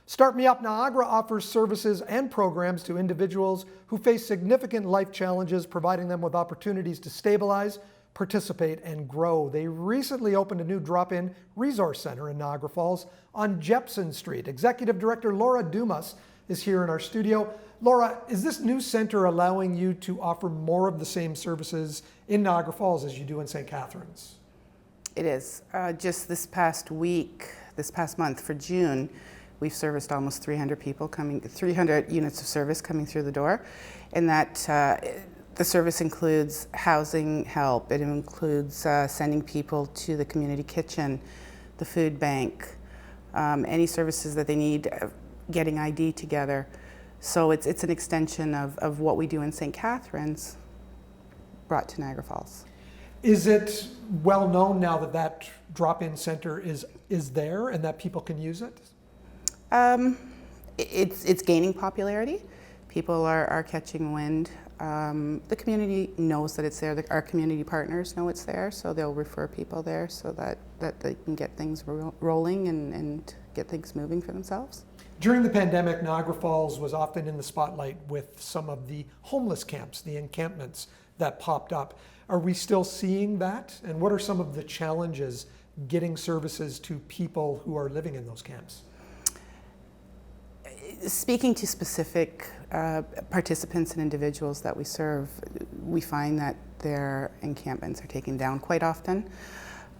Start Me Up Niagara offers services and programs to individuals who face significant life challenges, providing them with opportunities to stabilize, participate, and grow. They recently opened a new drop-in resource center in Niagara Falls on Jepson Street. Executive Director Laura Dumas is here in our studio. Laura, is this new center allowing you to offer more of the same services in Niagara Falls as you do in St. Catharines? It is. Just this past month for June, we've serviced almost 300 units of service coming through the door. And that the service includes housing help. It includes sending people to the community kitchen, the food bank, any services that they need, getting ID together. So it's an extension of what we do in St. Catharines brought to Niagara Falls. Is it well known now that that drop-in center is there and that people can use it? It's gaining popularity. People are catching wind. The community knows that it's there. Our community partners know it's there, so they'll refer people there so that they can get things rolling and get things moving for themselves. During the pandemic, Niagara Falls was often in the spotlight with some of the homeless camps, the encampments that popped up. Are we still seeing that? And what are some of the challenges getting services to people who are living in those camps? Speaking to specific participants and individuals that we serve, we find that their encampments are taken down quite often.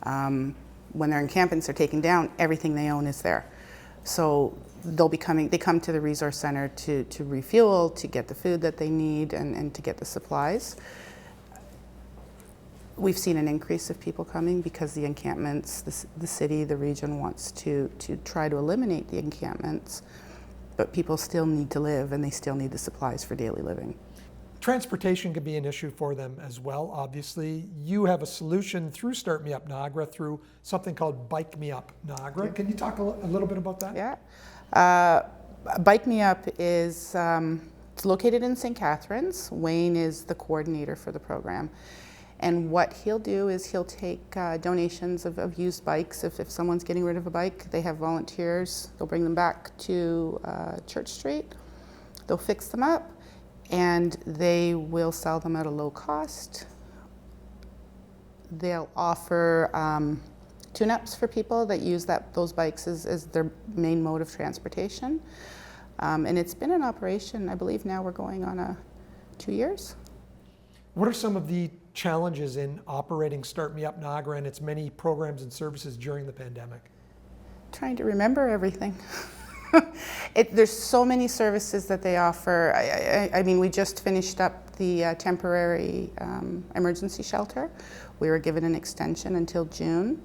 When their encampments are taken down, everything they own is there. So they come to the resource center to refuel, to get the food that they need, and to get the supplies. We've seen an increase of people coming because the encampments, the city, the region wants to try to eliminate the encampments, but people still need to live and they still need the supplies for daily living. Transportation can be an issue for them as well, obviously. You have a solution through Start Me Up Niagara through something called Bike Me Up Niagara. Can you talk a little bit about that? Yeah. Bike Me Up is it's located in St. Catharines. Wayne is the coordinator for the program. And what he'll do is he'll take donations of used bikes. If someone's getting rid of a bike, they have volunteers. They'll bring them back to Church Street. They'll fix them up, and they will sell them at a low cost. They'll offer tune-ups for people that use those bikes as their main mode of transportation. And it's been in operation, I believe now we're going on 2 years. What are some of the challenges in operating Start Me Up Niagara and its many programs and services during the pandemic? Trying to remember everything. There's so many services that they offer. I mean, we just finished up the temporary emergency shelter. We were given an extension until June.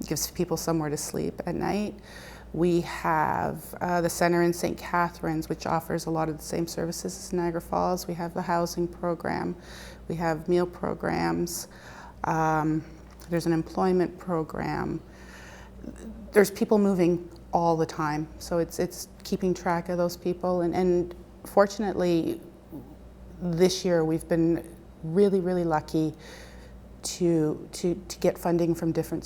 Gives people somewhere to sleep at night. We have the center in St. Catharines, which offers a lot of the same services as Niagara Falls. We have the housing program. We have meal programs. There's an employment program. There's people moving all the time, so it's keeping track of those people. And fortunately, this year we've been really, really lucky to get funding from different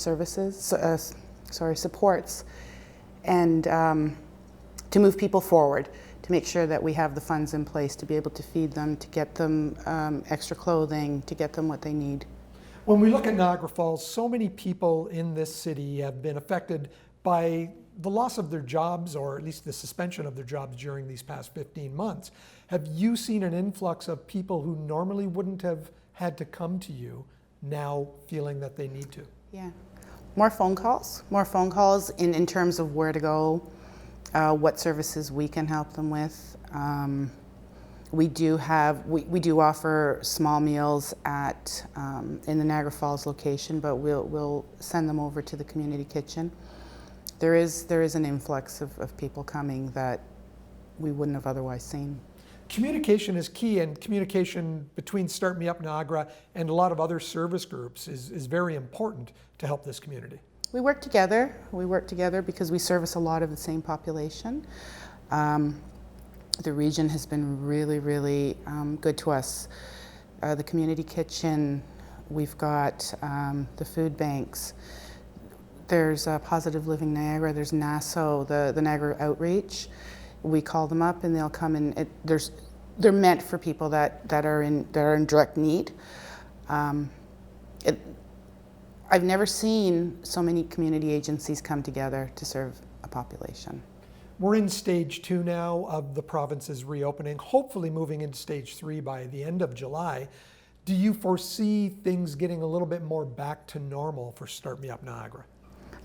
supports, and to move people forward, to make sure that we have the funds in place to be able to feed them, to get them extra clothing, to get them what they need. When we look at Niagara Falls, so many people in this city have been affected by the loss of their jobs, or at least the suspension of their jobs during these past 15 months. Have you seen an influx of people who normally wouldn't have had to come to you now feeling that they need to? Yeah. More phone calls in terms of where to go, what services we can help them with. We do offer small meals in the Niagara Falls location, but we'll send them over to the community kitchen. There is an influx of people coming that we wouldn't have otherwise seen. Communication is key, and communication between Start Me Up Niagara and a lot of other service groups is very important to help this community. We work together. Because we service a lot of the same population. The region has been really, really good to us. The community kitchen, we've got the food banks. There's Positive Living Niagara, there's NASO, the Niagara Outreach. We call them up and they'll come and they're meant for people that are in direct need. I've never seen so many community agencies come together to serve a population. We're in stage 2 now of the province's reopening, hopefully moving into stage 3 by the end of July. Do you foresee things getting a little bit more back to normal for Start Me Up Niagara?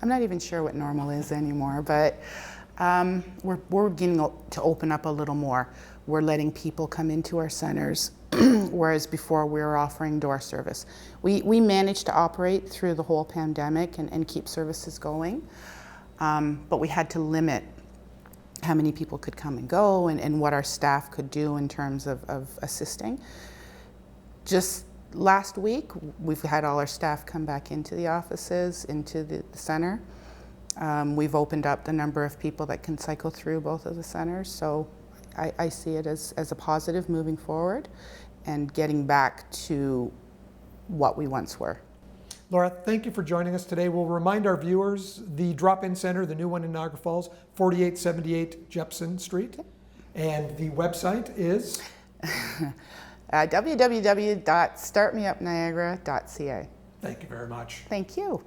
I'm not even sure what normal is anymore, but we're beginning to open up a little more. We're letting people come into our centers, whereas before we were offering door service. We managed to operate through the whole pandemic and keep services going, but we had to limit how many people could come and go and what our staff could do in terms of assisting. Just last week, we've had all our staff come back into the offices, into the center. We've opened up the number of people that can cycle through both of the centers, so I see it as a positive moving forward and getting back to what we once were. Laura, thank you for joining us today. We'll remind our viewers the drop-in center, the new one in Niagara Falls, 4878 Jepson Street, and the website is www.startmeupniagara.ca. Thank you very much. Thank you.